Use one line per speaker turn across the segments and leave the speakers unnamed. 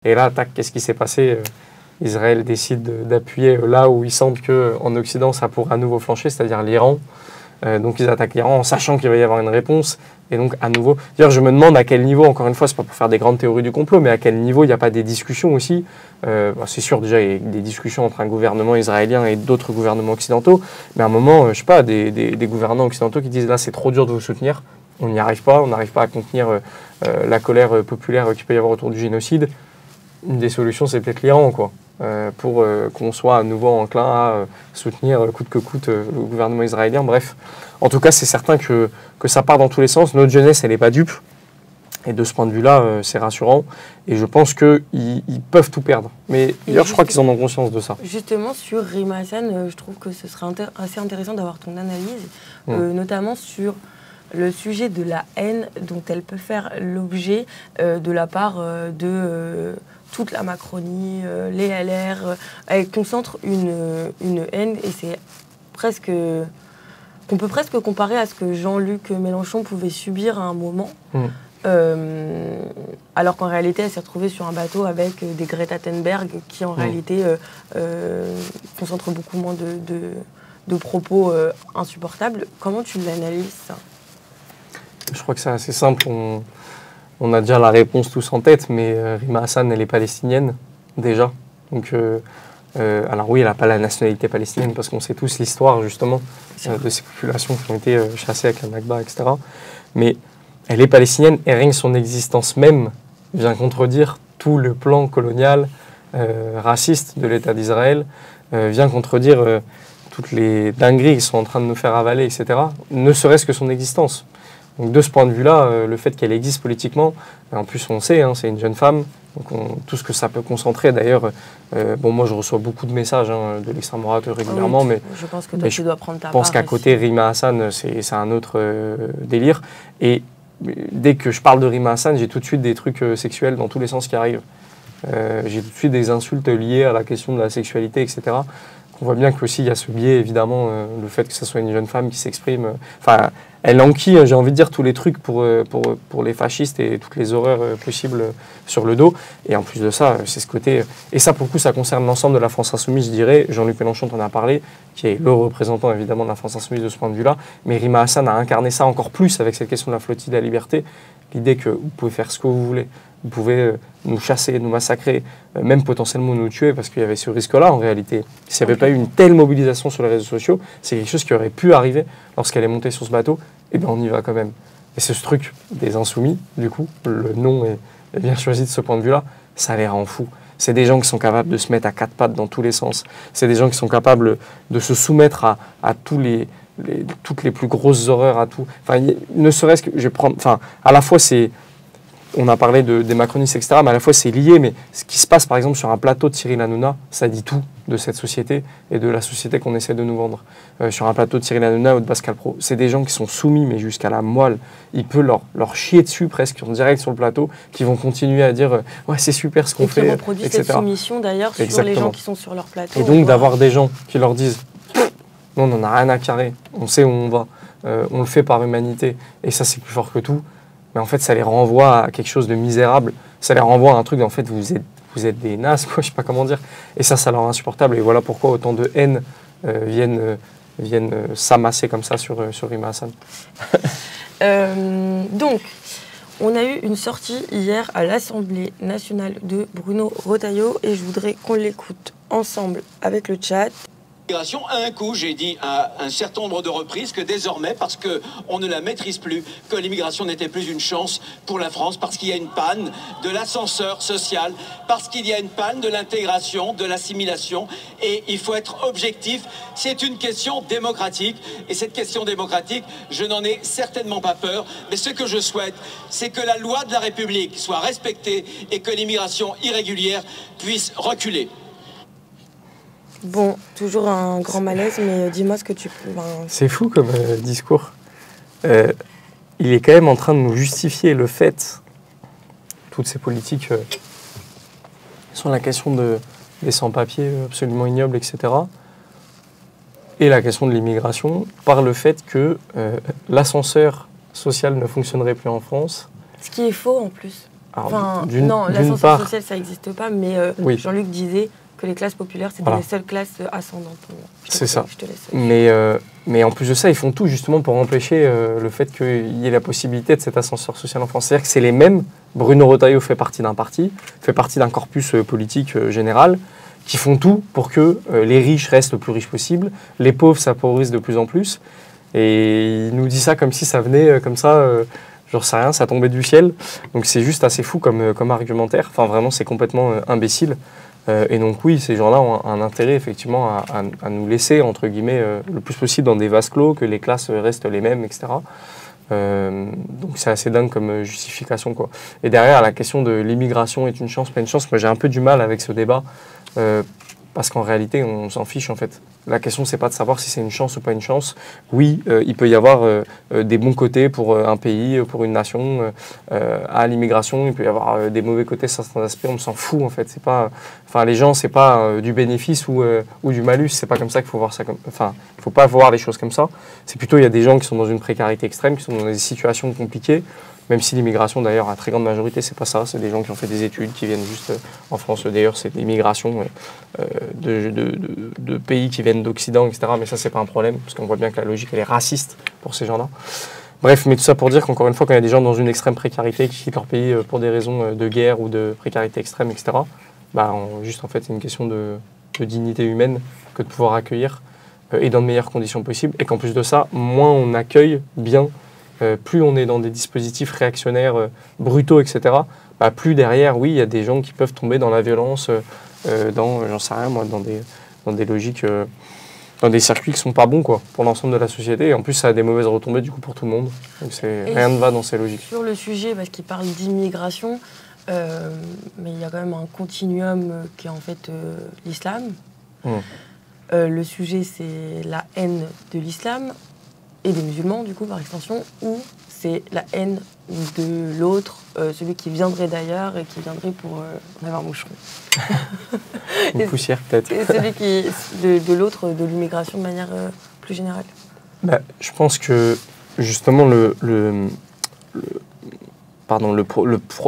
Et là, tac, qu'est-ce qui s'est passé? Israël décide d'appuyer là où il semble qu'en Occident, ça pourrait à nouveau flancher, c'est-à-dire l'Iran. Donc ils attaquent l'Iran en sachant qu'il va y avoir une réponse. Et donc à nouveau, d'ailleurs je me demande à quel niveau, encore une fois, c'est pas pour faire des grandes théories du complot, mais à quel niveau il n'y a pas des discussions aussi. C'est sûr déjà il y a des discussions entre un gouvernement israélien et d'autres gouvernements occidentaux, mais à un moment, je sais pas, des gouvernants occidentaux qui disent là c'est trop dur de vous soutenir, on n'y arrive pas, on n'arrive pas à contenir la colère populaire qu'il peut y avoir autour du génocide. Une des solutions c'est peut-être l'Iran, quoi. Pour qu'on soit à nouveau enclin à soutenir coûte que coûte le gouvernement israélien. Bref, en tout cas, c'est certain que ça part dans tous les sens. Notre jeunesse, elle n'est pas dupe. Et de ce point de vue-là, c'est rassurant. Et je pense qu'ils peuvent tout perdre. Mais d'ailleurs, je crois qu'ils en ont conscience de ça.
Justement, sur Rima Hassan, je trouve que ce serait assez intéressant d'avoir ton analyse, notamment sur le sujet de la haine dont elle peut faire l'objet de la part de toute la Macronie, les LR. Elle concentre une haine et c'est presque... qu'on peut presque comparer à ce que Jean-Luc Mélenchon pouvait subir à un moment. Alors qu'en réalité, elle s'est retrouvée sur un bateau avec des Greta Thunberg qui, en réalité, concentrent beaucoup moins de propos insupportables. Comment tu l'analyses, ça?
Je crois que c'est assez simple. On a déjà la réponse tous en tête, mais Rima Hassan, elle est palestinienne, déjà. Donc, alors oui, elle n'a pas la nationalité palestinienne, parce qu'on sait tous l'histoire, justement, de ces populations qui ont été chassées avec la Nakba, etc. Mais elle est palestinienne, et rien que son existence même vient contredire tout le plan colonial, raciste de l'État d'Israël, vient contredire toutes les dingueries qu'ils sont en train de nous faire avaler, etc. Ne serait-ce que son existence. Donc de ce point de vue-là, le fait qu'elle existe politiquement, en plus on sait, c'est une jeune femme, donc tout ce que ça peut concentrer. D'ailleurs, moi je reçois beaucoup de messages de l'extrême droite régulièrement, mais
je pense que toi tu dois prendre ta part.
Je pense qu'à côté Rima Hassan, c'est un autre délire. Et dès que je parle de Rima Hassan, j'ai tout de suite des trucs sexuels dans tous les sens qui arrivent. J'ai tout de suite des insultes liées à la question de la sexualité, etc. On voit bien qu'aussi il y a ce biais, évidemment, le fait que ce soit une jeune femme qui s'exprime. Enfin, elle enquille, j'ai envie de dire, tous les trucs pour les fascistes et toutes les horreurs possibles sur le dos. Et en plus de ça, c'est ce côté... Et ça, pour le coup, ça concerne l'ensemble de la France Insoumise, je dirais. Jean-Luc Mélenchon t'en a parlé, qui est le représentant, évidemment, de la France Insoumise de ce point de vue-là. Mais Rima Hassan a incarné ça encore plus avec cette question de la flottille de la liberté. L'idée que vous pouvez faire ce que vous voulez. Vous pouvez nous chasser, nous massacrer, même potentiellement nous tuer, parce qu'il y avait ce risque-là en réalité. S'il n'y avait pas eu une telle mobilisation sur les réseaux sociaux, c'est quelque chose qui aurait pu arriver lorsqu'elle est montée sur ce bateau, et bien on y va quand même. Et c'est ce truc des insoumis, du coup, le nom est bien choisi de ce point de vue-là, ça les rend fous. C'est des gens qui sont capables de se mettre à quatre pattes dans tous les sens. C'est des gens qui sont capables de se soumettre à toutes les plus grosses horreurs, à tout. Enfin, ne serait-ce que, je vais prendre, enfin, à la fois c'est... On a parlé des macronistes, etc., mais à la fois c'est lié. Mais ce qui se passe, par exemple, sur un plateau de Cyril Hanouna, ça dit tout de cette société et de la société qu'on essaie de nous vendre. Sur un plateau de Cyril Hanouna ou de Pascal Praud, c'est des gens qui sont soumis, mais jusqu'à la moelle. Il peut leur chier dessus presque en direct sur le plateau, qui vont continuer à dire ouais, c'est super ce qu'on fait,
et qui reproduisent cette soumission d'ailleurs sur les gens qui sont sur leur plateau.
Et donc d'avoir des gens qui leur disent non, on n'en a rien à carrer, on sait où on va, on le fait par humanité, et ça c'est plus fort que tout. Mais en fait, ça les renvoie à quelque chose de misérable. Ça les renvoie à un truc, en fait, vous êtes des nazes, quoi, je sais pas comment dire. Et ça leur est insupportable. Et voilà pourquoi autant de haine viennent s'amasser comme ça sur Rima Hassan.
Donc, on a eu une sortie hier à l'Assemblée nationale de Bruno Retailleau et je voudrais qu'on l'écoute ensemble avec le chat.
L'immigration a un coût, j'ai dit à un certain nombre de reprises que désormais, parce qu'on ne la maîtrise plus, que l'immigration n'était plus une chance pour la France, parce qu'il y a une panne de l'ascenseur social, parce qu'il y a une panne de l'intégration, de l'assimilation, et il faut être objectif. C'est une question démocratique, et cette question démocratique, je n'en ai certainement pas peur, mais ce que je souhaite, c'est que la loi de la République soit respectée et que l'immigration irrégulière puisse reculer.
Bon, toujours un grand malaise, mais dis-moi ce que tu peux...
C'est fou comme discours. Il est quand même en train de nous justifier le fait, toutes ces politiques sur la question des sans-papiers absolument ignobles, etc., et la question de l'immigration, par le fait que l'ascenseur social ne fonctionnerait plus en France.
Ce qui est faux en plus. Non, l'ascenseur social, ça n'existe pas, mais
oui.
Jean-Luc disait que les classes populaires, c'était les seules classes ascendantes.
C'est ça. Mais en plus de ça, ils font tout justement pour empêcher le fait qu'il y ait la possibilité de cet ascenseur social en France. C'est-à-dire que c'est les mêmes. Bruno Retailleau fait partie d'un parti, fait partie d'un corpus politique général, qui font tout pour que les riches restent le plus riches possible, les pauvres s'appauvrissent de plus en plus. Et il nous dit ça comme si ça venait comme ça, j'en sais rien, ça tombait du ciel. Donc c'est juste assez fou comme argumentaire. Enfin vraiment, c'est complètement imbécile. Et donc oui, ces gens-là ont un intérêt effectivement à nous laisser, entre guillemets, le plus possible dans des vases clos, que les classes restent les mêmes, etc. Donc c'est assez dingue comme justification, quoi. Et derrière, la question de l'immigration est une chance, pas une chance, moi j'ai un peu du mal avec ce débat, parce qu'en réalité, on s'en fiche en fait. La question, c'est pas de savoir si c'est une chance ou pas une chance. Oui, il peut y avoir des bons côtés pour un pays, pour une nation, à l'immigration. Il peut y avoir des mauvais côtés sur certains aspects. On s'en fout en fait. C'est pas, enfin, les gens, c'est pas du bénéfice ou du malus. C'est pas comme ça qu'il faut voir ça. Enfin, il faut pas voir les choses comme ça. C'est plutôt, il y a des gens qui sont dans une précarité extrême, qui sont dans des situations compliquées. Même si l'immigration, d'ailleurs, à très grande majorité, c'est pas ça. C'est des gens qui ont fait des études, qui viennent juste en France. D'ailleurs, c'est l'immigration de pays qui viennent d'Occident, etc. Mais ça, c'est pas un problème, parce qu'on voit bien que la logique, elle est raciste pour ces gens-là. Bref, mais tout ça pour dire qu'encore une fois, quand il y a des gens dans une extrême précarité qui quittent leur pays pour des raisons de guerre ou de précarité extrême, etc., juste, en fait, c'est une question de dignité humaine que de pouvoir accueillir et dans de meilleures conditions possibles. Et qu'en plus de ça, moins on accueille bien, plus on est dans des dispositifs réactionnaires brutaux, etc., plus derrière, oui, il y a des gens qui peuvent tomber dans la violence, j'en sais rien, moi, dans des logiques, dans des circuits qui ne sont pas bons, quoi, pour l'ensemble de la société. Et en plus, ça a des mauvaises retombées, du coup, pour tout le monde. Donc rien ne va dans ces logiques.
Sur le sujet, parce qu'il parle d'immigration, mais il y a quand même un continuum qui est en fait l'islam. Le sujet, c'est la haine de l'islam et des musulmans, du coup, par extension, ou c'est la haine de l'autre, celui qui viendrait d'ailleurs et qui viendrait pour en avoir moucheron.
Une poussière, peut-être.
Et celui qui de l'autre, de l'immigration de manière plus générale.
Je pense que, justement,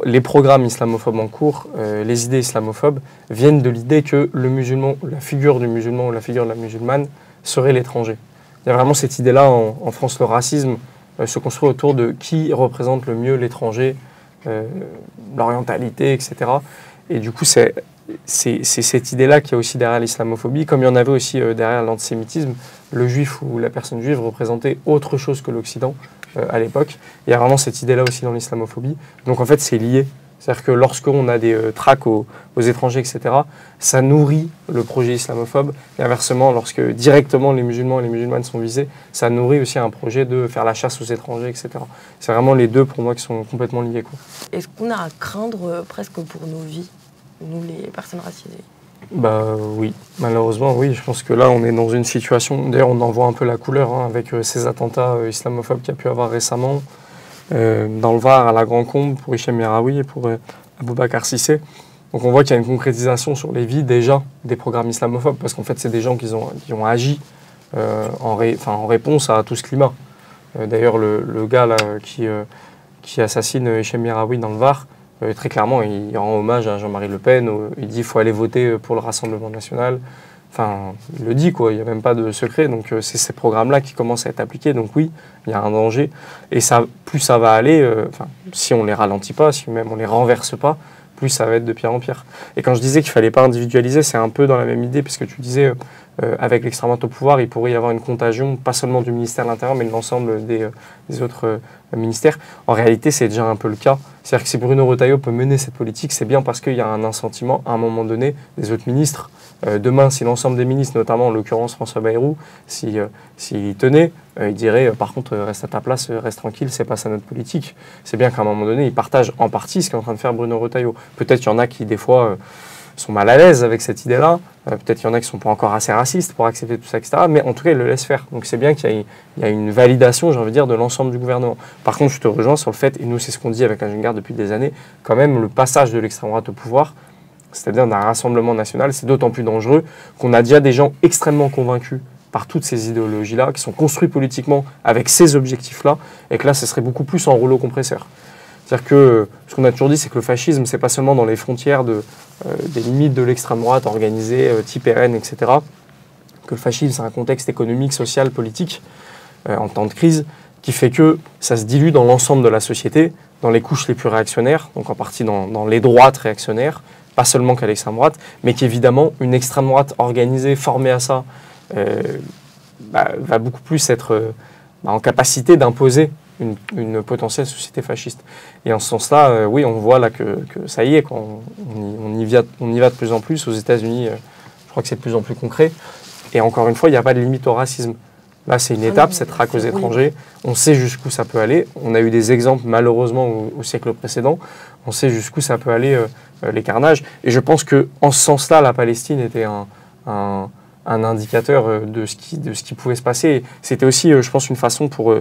les programmes islamophobes en cours, les idées islamophobes, viennent de l'idée que le musulman, la figure du musulman ou la figure de la musulmane serait l'étranger. Il y a vraiment cette idée-là en France, le racisme se construit autour de qui représente le mieux l'étranger, l'orientalité, etc. Et du coup, c'est cette idée-là qui est aussi derrière l'islamophobie, comme il y en avait aussi derrière l'antisémitisme. Le juif ou la personne juive représentait autre chose que l'Occident à l'époque. Il y a vraiment cette idée-là aussi dans l'islamophobie. Donc en fait, c'est lié. C'est-à-dire que lorsqu'on a des traques aux étrangers, etc., ça nourrit le projet islamophobe. Et inversement, lorsque directement les musulmans et les musulmanes sont visés, ça nourrit aussi un projet de faire la chasse aux étrangers, etc. C'est vraiment les deux, pour moi, qui sont complètement liés, quoi.
Est-ce qu'on a à craindre presque pour nos vies, nous, les personnes racisées ?
Oui, malheureusement, oui. Je pense que là, on est dans une situation... D'ailleurs, on en voit un peu la couleur avec ces attentats islamophobes qu'il y a pu avoir récemment. Dans le Var, à la Grand-Combe, pour Hichem Meraoui et pour Aboubacar Cissé. Donc on voit qu'il y a une concrétisation sur les vies déjà des programmes islamophobes, parce qu'en fait c'est des gens qui ont agi en réponse à tout ce climat. D'ailleurs le gars là, qui assassine Hichem Meraoui dans le Var, très clairement il rend hommage à Jean-Marie Le Pen, il dit qu'il faut aller voter pour le Rassemblement national. Enfin, il le dit, quoi, il n'y a même pas de secret. Donc, c'est ces programmes-là qui commencent à être appliqués. Donc, oui, il y a un danger. Et ça, plus ça va aller, si on ne les ralentit pas, si même on ne les renverse pas, plus ça va être de pire en pire. Et quand je disais qu'il ne fallait pas individualiser, c'est un peu dans la même idée, puisque tu disais, avec l'extrême droite au pouvoir, il pourrait y avoir une contagion, pas seulement du ministère de l'Intérieur, mais de l'ensemble des autres ministères. En réalité, c'est déjà un peu le cas. C'est-à-dire que si Bruno Retailleau peut mener cette politique, c'est bien parce qu'il y a un assentiment, à un moment donné, des autres ministres. Demain, si l'ensemble des ministres, notamment en l'occurrence François Bayrou, s'il tenait, il dirait par contre reste à ta place, reste tranquille, c'est pas ça notre politique. C'est bien qu'à un moment donné, il partage en partie ce qu'est en train de faire Bruno Retailleau. Peut-être qu'il y en a qui des fois sont mal à l'aise avec cette idée-là, peut-être qu'il y en a qui sont pas encore assez racistes pour accepter tout ça, etc. Mais en tout cas, il le laisse faire. Donc c'est bien qu'il y a une validation, j'ai envie de dire, de l'ensemble du gouvernement. Par contre, je te rejoins sur le fait, et nous c'est ce qu'on dit avec la Jeune Garde depuis des années, quand même le passage de l'extrême droite au pouvoir, c'est-à-dire d'un rassemblement national, c'est d'autant plus dangereux qu'on a déjà des gens extrêmement convaincus par toutes ces idéologies-là, qui sont construits politiquement avec ces objectifs-là, et que là, ce serait beaucoup plus en rouleau compresseur. C'est-à-dire que ce qu'on a toujours dit, c'est que le fascisme, c'est pas seulement dans les frontières des limites de l'extrême droite organisée, type RN, etc. Que le fascisme, c'est un contexte économique, social, politique, en temps de crise, qui fait que ça se dilue dans l'ensemble de la société, dans les couches les plus réactionnaires, donc en partie dans les droites réactionnaires, pas seulement qu'à l'extrême droite, mais qu'évidemment, une extrême droite organisée, formée à ça, va beaucoup plus être en capacité d'imposer une potentielle société fasciste. Et en ce sens-là, oui, on voit là que ça y est, on y va de plus en plus. Aux États-Unis, je crois que c'est de plus en plus concret. Et encore une fois, il n'y a pas de limite au racisme. Là, c'est une étape, cette traque aux étrangers. On sait jusqu'où ça peut aller. On a eu des exemples, malheureusement, au siècle précédent. On sait jusqu'où ça peut aller, les carnages. Et je pense qu'en ce sens-là, la Palestine était un indicateur de ce qui pouvait se passer. C'était aussi, je pense, une façon pour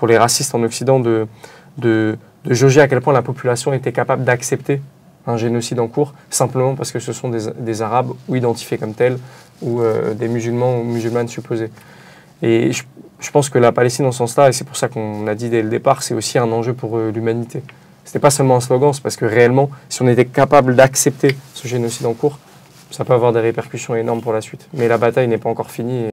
les racistes en Occident de jauger à quel point la population était capable d'accepter un génocide en cours, simplement parce que ce sont des Arabes ou identifiés comme tels, ou des musulmans ou musulmanes supposés. Et je pense que la Palestine, en ce sens-là, et c'est pour ça qu'on a dit dès le départ, c'est aussi un enjeu pour l'humanité. C'était pas seulement un slogan, c'est parce que réellement, si on était capable d'accepter ce génocide en cours, ça peut avoir des répercussions énormes pour la suite. Mais la bataille n'est pas encore finie.